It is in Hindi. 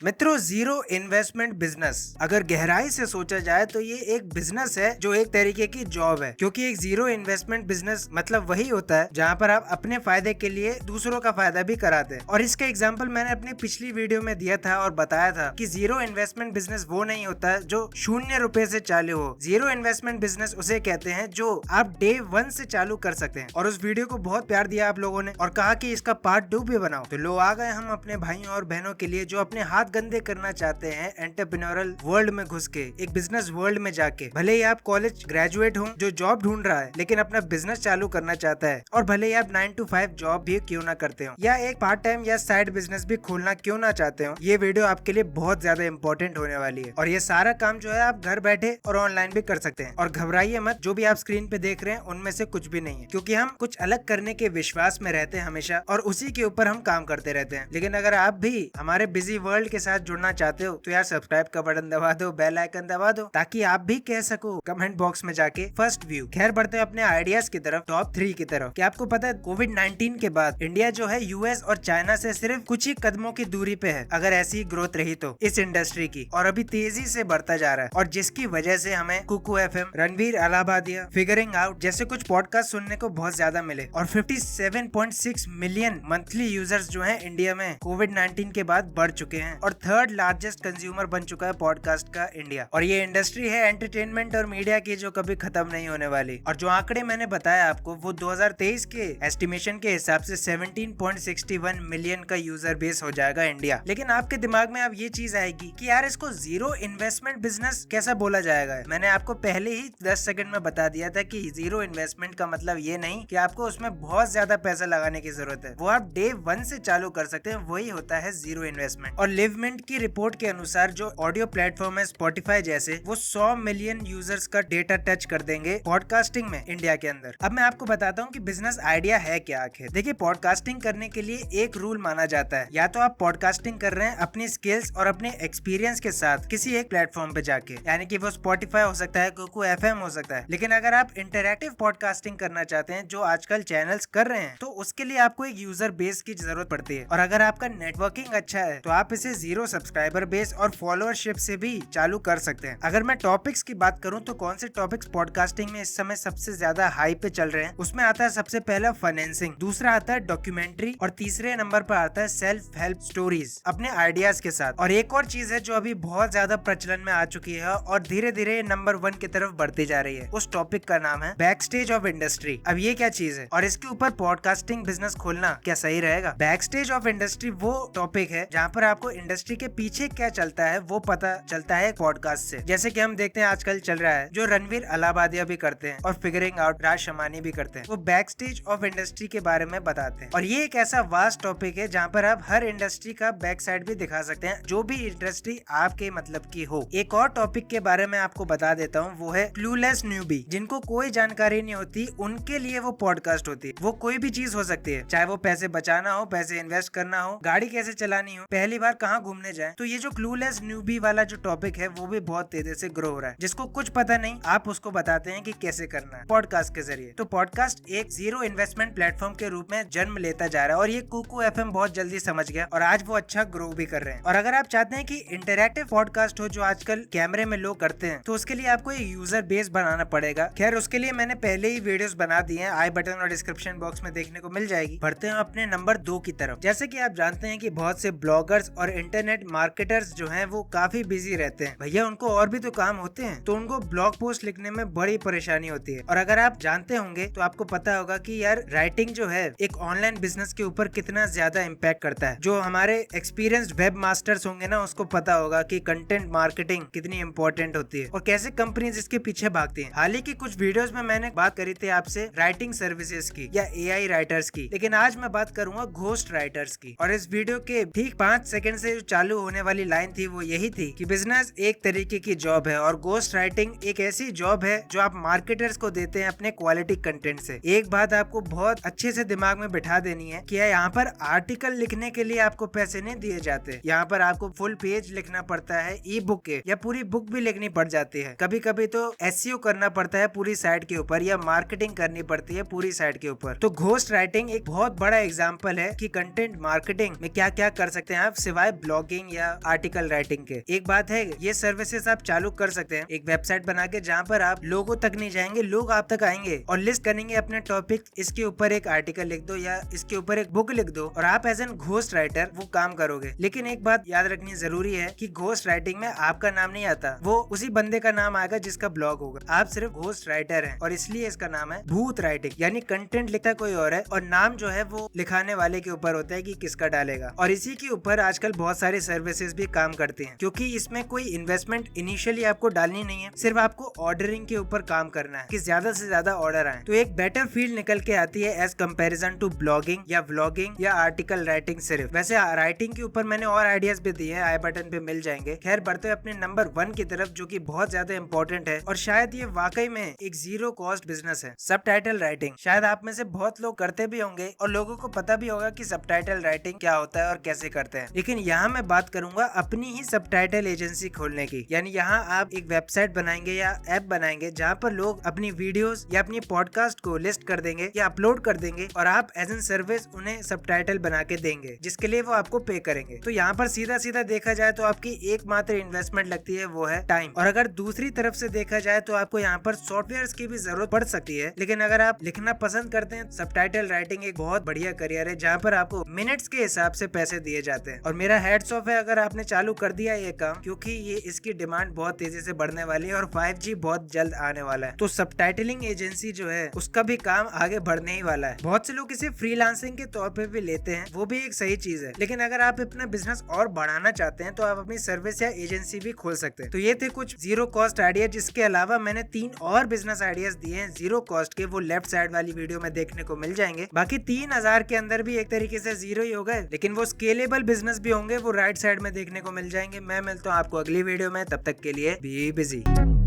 मित्रों, जीरो इन्वेस्टमेंट बिजनेस अगर गहराई से सोचा जाए तो ये एक बिजनेस है जो एक तरीके की जॉब है, क्योंकि एक जीरो इन्वेस्टमेंट बिजनेस मतलब वही होता है जहाँ पर आप अपने फायदे के लिए दूसरों का फायदा भी कराते हैं। और इसका एग्जांपल मैंने अपनी पिछली वीडियो में दिया था और बताया था कि जीरो इन्वेस्टमेंट बिजनेस वो नहीं होता है जो ₹0 से चालू हो। जीरो इन्वेस्टमेंट बिजनेस उसे कहते हैं जो आप डे 1 से चालू कर सकते हैं। और उस वीडियो को बहुत प्यार दिया आप लोगों ने और कहा कि इसका पार्ट 2 भी बनाओ। तो लो आ गए हम अपने भाइयों और बहनों के लिए जो अपने हाथ गंदे करना चाहते हैं एंटरप्रेन्योरल वर्ल्ड में घुस के, एक बिजनेस वर्ल्ड में जाके। भले ही आप कॉलेज ग्रेजुएट हो जो जॉब ढूंढ रहा है लेकिन अपना बिजनेस चालू करना चाहता है, और भले ही आप 9 to 5 जॉब भी क्यों ना करते हो या एक पार्ट टाइम या साइड बिजनेस भी खोलना क्यों ना चाहते हो, ये वीडियो आपके लिए बहुत ज्यादा इंपॉर्टेंट होने वाली है। और ये सारा काम जो है आप घर बैठे और ऑनलाइन भी कर सकते हैं। और घबराइए मत, जो भी आप स्क्रीन पे देख रहे हैं उनमें से कुछ भी नहीं है, क्योंकि हम कुछ अलग करने के विश्वास में रहते हैं हमेशा और उसी के ऊपर हम काम करते रहते हैं। लेकिन अगर आप भी हमारे बिजी वर्ल्ड के साथ जुड़ना चाहते हो तो यार सब्सक्राइब का बटन दबा दो, बेल आइकन दबा दो, ताकि आप भी कह सको कमेंट बॉक्स में जाके फर्स्ट व्यू। खैर बढ़ते हैं अपने आइडियाज की तरफ, टॉप 3 की तरफ। क्या आपको पता है कोविड-19 के बाद इंडिया जो है यूएस और चाइना से सिर्फ कुछ ही कदमों की दूरी पे है, अगर ऐसी ग्रोथ रही तो इस इंडस्ट्री की, और अभी तेजी से बढ़ता जा रहा है। और जिसकी वजह से हमें Kuku FM, Ranveer Allahbadia, figuring out जैसे कुछ पॉडकास्ट सुनने को बहुत ज्यादा मिले। और 57.6 मिलियन मंथली यूजर्स जो है इंडिया में कोविड-19 के बाद बढ़ चुके हैं और थर्ड लार्जेस्ट कंज्यूमर बन चुका है पॉडकास्ट का इंडिया। और ये इंडस्ट्री है एंटरटेनमेंट और मीडिया की जो कभी खत्म नहीं होने वाली। और जो आंकड़े मैंने बताया आपको वो 2023 के एस्टिमेशन के हिसाब से 17.61 मिलियन का यूजर बेस हो जाएगा इंडिया। लेकिन आपके दिमाग में अब ये चीज आएगी कि यार इसको जीरो इन्वेस्टमेंट बिजनेस कैसा बोला जाएगा। मैंने आपको पहले ही 10 सेकंड में बता दिया था कि जीरो इन्वेस्टमेंट का मतलब ये नहीं कि आपको उसमें बहुत ज्यादा पैसा लगाने की जरूरत है, वो आप डे 1 से चालू कर सकते हैं, वही होता है जीरो इन्वेस्टमेंट। और लिवमिंट की रिपोर्ट के अनुसार जो ऑडियो प्लेटफॉर्म है स्पॉटिफाई जैसे, वो 100 मिलियन यूजर्स का डेटा टच कर देंगे पॉडकास्टिंग में इंडिया के अंदर। अब मैं आपको बताता हूँ कि बिजनेस आइडिया है क्या आखिर। देखिए, पॉडकास्टिंग करने के लिए एक रूल माना जाता है, या तो आप पॉडकास्टिंग कर रहे हैं अपनी स्किल्स और अपने एक्सपीरियंस के साथ किसी एक प्लेटफॉर्म पे जाके, यानी कि वो स्पॉटिफाई हो सकता है, कुकू एफएम हो सकता है। लेकिन अगर आप इंटरैक्टिव पॉडकास्टिंग करना चाहते हैं जो आजकल चैनल्स कर रहे हैं, तो उसके लिए आपको एक यूजर बेस की जरूरत पड़ती है। और अगर आपका नेटवर्किंग अच्छा है तो आप इसे जीरो सब्सक्राइबर बेस और फॉलोअरशिप से भी चालू कर सकते हैं। अगर मैं टॉपिक्स की बात करूं तो कौन से टॉपिक्स पॉडकास्टिंग में इस समय सबसे ज्यादा हाई पे चल रहे हैं, उसमें आता है सबसे पहला फाइनेंसिंग, दूसरा आता है डॉक्यूमेंट्री और तीसरे नंबर पर आता है सेल्फ हेल्प स्टोरीज अपने आइडियाज के साथ। और एक और चीज है जो अभी बहुत ज्यादा प्रचलन में आ चुकी है और धीरे धीरे नंबर 1 की तरफ बढ़ती जा रही है, उस टॉपिक का नाम है बैक स्टेज ऑफ इंडस्ट्री। अब ये क्या चीज है और इसके ऊपर पॉडकास्टिंग बिजनेस खोलना क्या सही रहेगा? बैक स्टेज ऑफ इंडस्ट्री वो टॉपिक है जहाँ पर आपको इंडस्ट्री के पीछे क्या चलता है वो पता चलता है पॉडकास्ट से। जैसे कि हम देखते हैं आजकल चल रहा है जो रणवीर अलाहाबादिया भी करते हैं और फिगरिंग आउट राज शमानी भी करते हैं, वो बैक स्टेज ऑफ इंडस्ट्री के बारे में बताते हैं। और ये एक ऐसा वास्ट टॉपिक है जहाँ पर आप हर इंडस्ट्री का बैक साइड भी दिखा सकते हैं, जो भी इंडस्ट्री आपके मतलब की हो। एक और टॉपिक के बारे में आपको बता देता हूँ, वो है क्लूलेस न्यूबी, जिनको कोई जानकारी नहीं होती, उनके लिए वो पॉडकास्ट होती है। वो कोई भी चीज हो सकती है, चाहे वो पैसे बचाना हो, पैसे इन्वेस्ट करना हो, गाड़ी कैसे चलानी हो, पहली बार कहाँ घूमने जाए। तो ये जो क्लूलेस न्यूबी वाला जो टॉपिक है वो भी बहुत तेजी से ग्रो हो रहा है। जिसको कुछ पता नहीं, आप उसको बताते हैं कि कैसे करना है पॉडकास्ट के जरिए। तो पॉडकास्ट एक जीरो इन्वेस्टमेंट प्लेटफॉर्म के रूप में जन्म लेता जा रहा है और ये कुकू एफएम बहुत जल्दी समझ गया और आज वो अच्छा ग्रो भी कर रहे हैं। और अगर आप चाहते हैं कि इंटरैक्टिव पॉडकास्ट हो जो आजकल कैमरे में लोग करते हैं, तो उसके लिए आपको एक यूजर बेस बनाना पड़ेगा। खैर उसके लिए मैंने पहले ही वीडियोस बना दिए हैं, आई बटन और डिस्क्रिप्शन बॉक्स में देखने को मिल जाएगी। बढ़ते हैं अपने नंबर 2 की तरफ। जैसे कि आप जानते हैं कि बहुत से ब्लॉगर्स और इंटरनेट मार्केटर्स जो हैं वो काफी बिजी रहते हैं। भैया उनको और भी तो काम होते हैं, तो उनको ब्लॉग पोस्ट लिखने में बड़ी परेशानी होती है। और अगर आप जानते होंगे तो आपको पता होगा कि यार राइटिंग जो है एक ऑनलाइन बिजनेस के ऊपर कितना ज्यादा इम्पैक्ट करता है। जो हमारे एक्सपीरियंस्ड वेब मास्टर्स होंगे ना, उसको पता होगा कि कंटेंट मार्केटिंग कितनी इंपॉर्टेंट होती है और कैसे कंपनीज इसके पीछे भागती हैं। हाल ही की कुछ वीडियोस में मैंने बात करी थी आपसे राइटिंग सर्विसेज की या एआई राइटर्स की, लेकिन आज मैं बात करूंगा घोस्ट राइटर्स की। और इस वीडियो के ठीक 5 सेकंड से जो चालू होने वाली लाइन थी वो यही थी कि बिजनेस एक तरीके की जॉब है और घोस्ट राइटिंग एक ऐसी जॉब है जो आप मार्केटर्स को देते हैं अपने क्वालिटी कंटेंट से। एक बात आपको बहुत अच्छे से दिमाग में बिठा देनी है कि यहाँ पर आर्टिकल लिखने के लिए आपको पैसे नहीं दिए जाते, यहाँ पर आपको फुल पेज लिखना पड़ता है ई बुक के, या पूरी बुक भी लिखनी पड़ जाती है। कभी कभी तो एसईओ करना पड़ता है पूरी साइट के ऊपर, या मार्केटिंग करनी पड़ती है पूरी साइट के ऊपर। तो घोस्ट राइटिंग एक बहुत बड़ा एग्जाम्पल है कि कंटेंट मार्केटिंग में क्या क्या कर सकते हैं आप सिवाय ब्लॉगिंग या आर्टिकल राइटिंग के। एक बात है, ये सर्विसेज आप चालू कर सकते हैं एक वेबसाइट बना के, जहाँ पर आप लोगों तक नहीं जाएंगे, लोग आप तक आएंगे और लिस्ट करेंगे अपने टॉपिक, इसके ऊपर एक आर्टिकल लिख दो या इसके ऊपर एक बुक लिख दो और आप एज एन घोस्ट राइटर वो काम करोगे। लेकिन एक बात याद रखनी जरूरी है कि घोस्ट राइटिंग में आपका नाम नहीं आता, वो उसी बंदे का नाम आएगा जिसका ब्लॉग होगा। आप सिर्फ घोस्ट राइटर हैं और इसलिए इसका नाम है भूत राइटिंग, यानी कंटेंट लिखता कोई और है और नाम जो है वो लिखाने वाले के ऊपर होता है कि किसका डालेगा। और इसी के ऊपर आजकल बहुत सारे सर्विसेज भी काम करते हैं, क्योंकि इसमें कोई इन्वेस्टमेंट इनिशियली आपको डालनी नहीं है, सिर्फ आपको ऑर्डरिंग के ऊपर काम करना है कि ज्यादा से ज्यादा ऑर्डर आए। तो एक बेटर फील्ड निकल के आती है एज कंपैरिजन टू ब्लॉगिंग या व्लॉगिंग या आर्टिकल राइटिंग सिर्फ। वैसे राइटिंग के ऊपर मैंने और आइडियाज भी दिए हैं, आई बटन पे मिल जाएंगे। खैर बढ़ते हैं अपने नंबर 1 की तरफ, जो कि बहुत ज्यादा इंपॉर्टेंट है और शायद ये वाकई में एक जीरो कॉस्ट बिजनेस है, सबटाइटल राइटिंग। शायद आप में से बहुत लोग करते भी होंगे और लोगों को पता भी होगा कि सबटाइटल राइटिंग क्या होता है और कैसे करते हैं। लेकिन यहाँ मैं बात करूंगा अपनी ही सबटाइटल एजेंसी खोलने की, यानी यहाँ आप एक वेबसाइट बनाएंगे या ऐप बनाएंगे जहाँ पर लोग अपनी वीडियोस या अपनी पॉडकास्ट को लिस्ट कर देंगे या अपलोड कर देंगे और आप एज एन सर्विस उन्हें सबटाइटल बना के देंगे, जिसके लिए वो आपको पे करेंगे। तो यहाँ पर सीधा सीधा देखा जाए तो आपकी एकमात्र इन्वेस्टमेंट लगती है, वो है टाइम। और अगर दूसरी तरफ से देखा जाए तो आपको यहाँ पर सॉफ्टवेयर की भी जरूरत पड़ सकती है। लेकिन अगर आप लिखना पसंद करते हैं, सबटाइटल राइटिंग एक बहुत बढ़िया करियर है जहाँ पर आपको मिनट्स के हिसाब से पैसे दिए जाते हैं। और मेरा हेड्स ऑफ है अगर आपने चालू कर दिया ये काम, क्योंकि ये इसकी डिमांड बहुत तेजी से बढ़ने वाली है और 5G बहुत जल्द आने वाला है। तो सबटाइटलिंग एजेंसी जो है उसका भी काम आगे बढ़ने ही वाला है। बहुत से लोग इसे फ्रीलांसिंग के तौर पे भी लेते हैं, वो भी एक सही चीज है। लेकिन अगर आप अपना बिजनेस और बढ़ाना चाहते हैं तो आप अपनी सर्विस या एजेंसी भी खोल सकते हैं। तो ये थे कुछ जीरो कॉस्ट आइडिया, जिसके अलावा मैंने 3 और बिजनेस आइडियाज दिए हैं जीरो कॉस्ट के, वो लेफ्ट साइड वाली वीडियो में देखने को मिल जाएंगे। बाकी 3000 के अंदर भी एक तरीके से जीरो ही हो गए, लेकिन वो स्केलेबल बिजनेस भी होंगे, वो राइट साइड में देखने को मिल जाएंगे। मैं मिलता हूँ आपको अगली वीडियो में, तब तक के लिए बी बिजी।